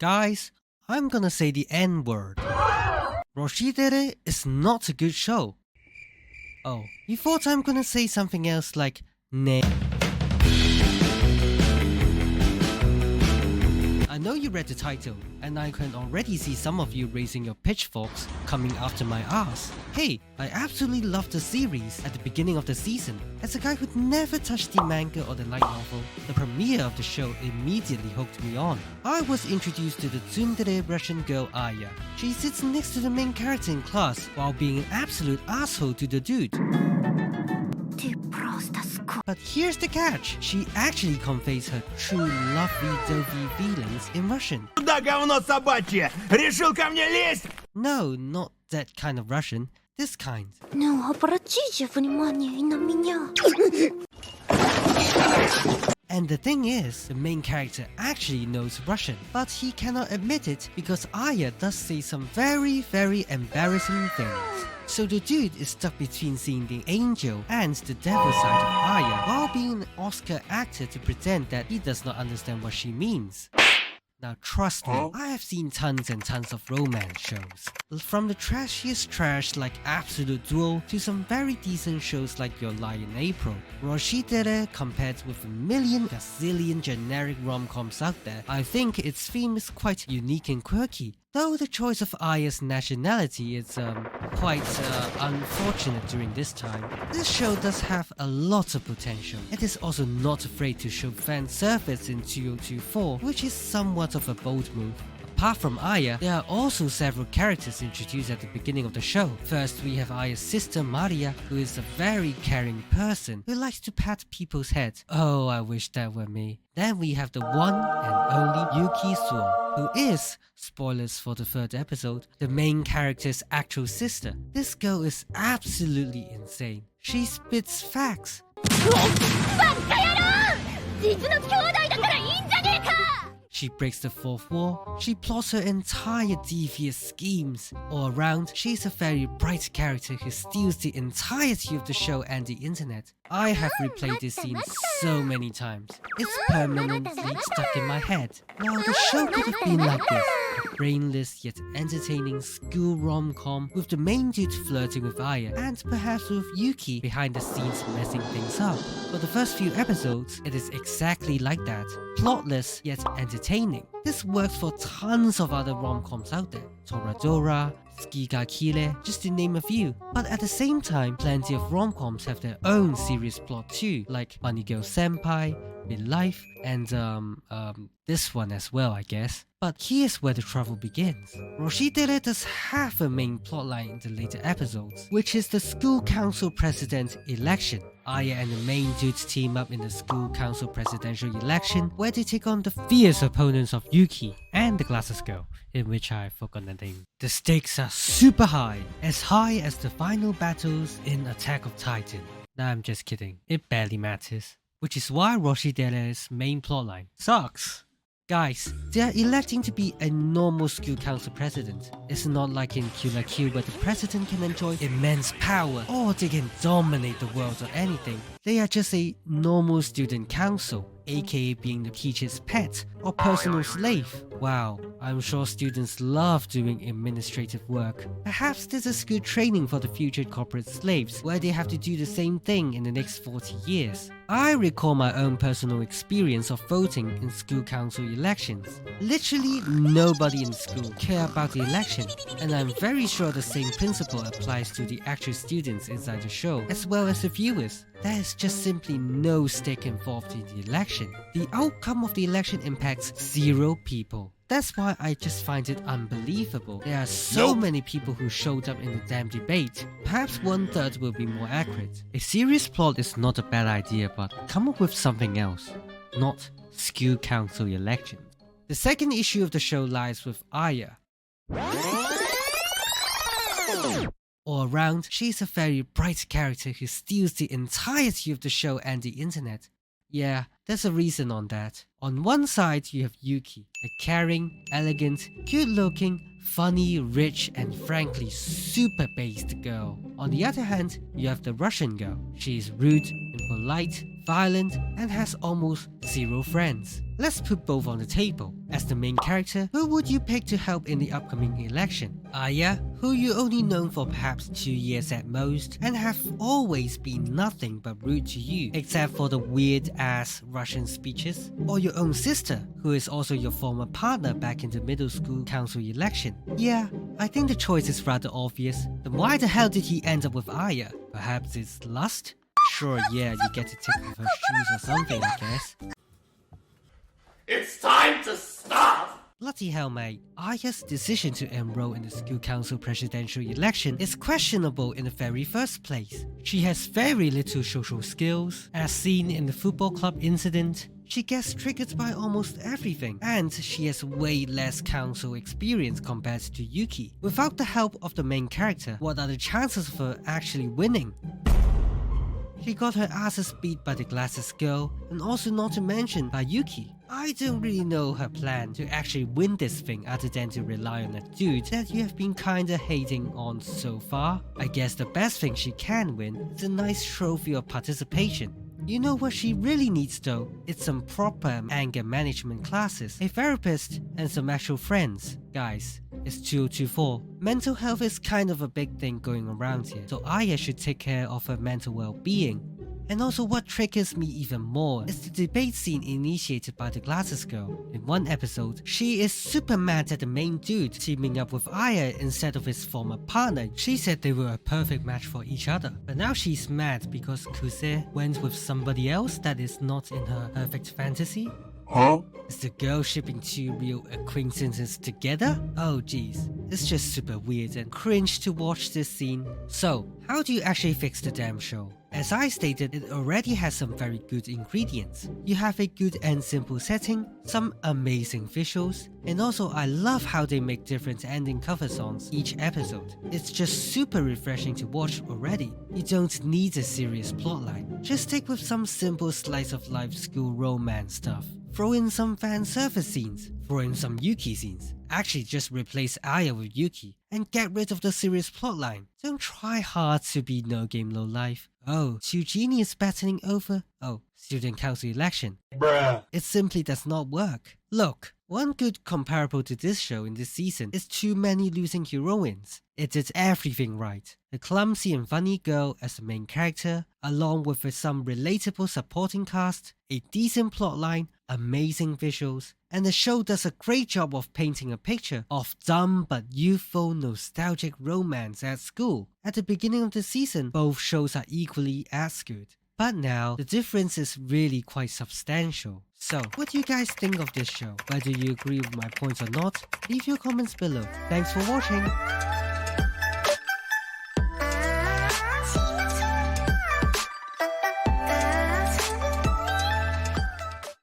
Guys, I'm gonna say the N-word. Roshidere is not a good show. Oh, you thought I'm gonna say something else like ne. I know you read the title, and I can already see some of you raising your pitchforks coming after my ass. Hey, I absolutely loved the series at the beginning of the season. As a guy who'd never touched the manga or the light novel, the premiere of the show immediately hooked me on. I was introduced to the tsundere Russian girl Alya. She sits next to the main character in class while being an absolute asshole to the dude. But here's the catch, she actually conveys her true lovey-dovey feelings in Russian. No, not that kind of Russian, this kind. And the thing is, the main character actually knows Russian, but he cannot admit it because Alya does say some very embarrassing things. So the dude is stuck between seeing the angel and the devil side of Alya while being an Oscar actor to pretend that he does not understand what she means. Now trust me, I have seen tons and tons of romance shows. From the trashiest trash like Absolute Duel to some very decent shows like Your Lie in April. Roshidere, compared with a million gazillion generic rom-coms out there, I think its theme is quite unique and quirky. Though the choice of Alya's nationality is quite unfortunate during this time, this show does have a lot of potential. It is also not afraid to show fan service in 2024, which is somewhat of a bold move. Apart from Alya, there are also several characters introduced at the beginning of the show. First, we have Alya's sister Maria, who is a very caring person who likes to pat people's heads. Oh, I wish that were me. Then we have the one and only Yuki Suo, who is, spoilers for the third episode, the main character's actual sister. This girl is absolutely insane. She spits facts. She breaks the fourth wall, she plots her entire devious schemes. All around, she's a very bright character who steals the entirety of the show and the internet. I have replayed this scene so many times. It's permanently stuck in my head. Now the show could have been like this. A brainless yet entertaining school rom-com with the main dude flirting with Alya and perhaps with Yuki behind the scenes messing things up. For the first few episodes, it is exactly like that. Plotless yet entertaining. This works for tons of other rom-coms out there. Toradora, Skigakile, just to name a few. But at the same time, plenty of rom-coms have their own serious plot too, like Bunny Girl Senpai, Midlife, and this one as well, I guess. But here's where the trouble begins. Roshidere does have a main plotline in the later episodes, which is the school council president election. Alya and the main dudes team up in the school council presidential election, where they take on the fierce opponents of Yuki and the glasses girl, in which I forgot the name. The stakes are super high as the final battles in Attack of Titan. Nah, I'm just kidding, it barely matters. Which is why Roshidere's main plotline sucks. Guys, they are electing to be a normal school council president. It's not like in Kill la Kill where the president can enjoy immense power or they can dominate the world or anything. They are just a normal student council, aka being the teacher's pet or personal slave. Wow, I'm sure students love doing administrative work. Perhaps this is good training for the future corporate slaves, where they have to do the same thing in the next 40 years. I recall my own personal experience of voting in school council elections. Literally nobody in school cared about the election, and I'm very sure the same principle applies to the actual students inside the show, as well as the viewers. There is just simply no stake involved in the election. The outcome of the election impacts 0 people. That's why I just find it unbelievable. There are so many people who showed up in the damn debate. Perhaps 1/3 will be more accurate. A serious plot is not a bad idea, but come up with something else. Not school council elections. The second issue of the show lies with Alya. All around, she's a very bright character who steals the entirety of the show and the internet. Yeah, there's a reason on that. On one side, you have Yuki, a caring, elegant, good-looking, funny, rich, and frankly super based girl. On the other hand, you have the Russian girl. She is rude, impolite, violent, and has almost zero friends. Let's put both on the table. As the main character, who would you pick to help in the upcoming election? Alya, who you only known for perhaps 2 years at most, and have always been nothing but rude to you, except for the weird-ass Russian speeches? Or your own sister, who is also your former partner back in the middle school council election? Yeah, I think the choice is rather obvious. Then why the hell did he end up with Alya? Perhaps it's lust? Sure, yeah, you get to take off her shoes or something, I guess. It's time to stop! Bloody hell, mate. Alya's decision to enroll in the school council presidential election is questionable in the very first place. She has very little social skills. As seen in the football club incident, she gets triggered by almost everything, and she has way less council experience compared to Yuki. Without the help of the main character, what are the chances of her actually winning? She got her asses beat by the glasses girl, and also not to mention by Yuki. I don't really know her plan to actually win this thing other than to rely on a dude that you have been kinda hating on so far. I guess the best thing she can win is a nice trophy of participation. You know what she really needs though? It's some proper anger management classes, a therapist, and some actual friends. Guys, it's 2024. Mental health is kind of a big thing going around here, so Alya should take care of her mental well-being. And also what triggers me even more is the debate scene initiated by the glasses girl. In one episode, she is super mad at the main dude teaming up with Alya instead of his former partner. She said they were a perfect match for each other. But now she's mad because Kuse went with somebody else that is not in her perfect fantasy. Huh? Is the girl shipping 2 real acquaintances together? Oh geez, it's just super weird and cringe to watch this scene. So, how do you actually fix the damn show? As I stated, it already has some very good ingredients. You have a good and simple setting, some amazing visuals, and also I love how they make different ending cover songs each episode. It's just super refreshing to watch already. You don't need a serious plotline. Just stick with some simple slice of life school romance stuff. Throw in some fan service scenes, throw in some Yuki scenes. Actually just replace Alya with Yuki and get rid of the serious plotline. Don't try hard to be no game low life. Oh, 2 genius battling over? Oh, student council election. Bruh. It simply does not work. Look, one good comparable to this show in this season is Too Many Losing Heroines. It did everything right. The clumsy and funny girl as the main character, along with some relatable supporting cast, a decent plotline, amazing visuals, and the show does a great job of painting a picture of dumb but youthful nostalgic romance at school. At the beginning of the season, both shows are equally as good. But now, the difference is really quite substantial. So, what do you guys think of this show? Whether you agree with my points or not, leave your comments below. Thanks for watching!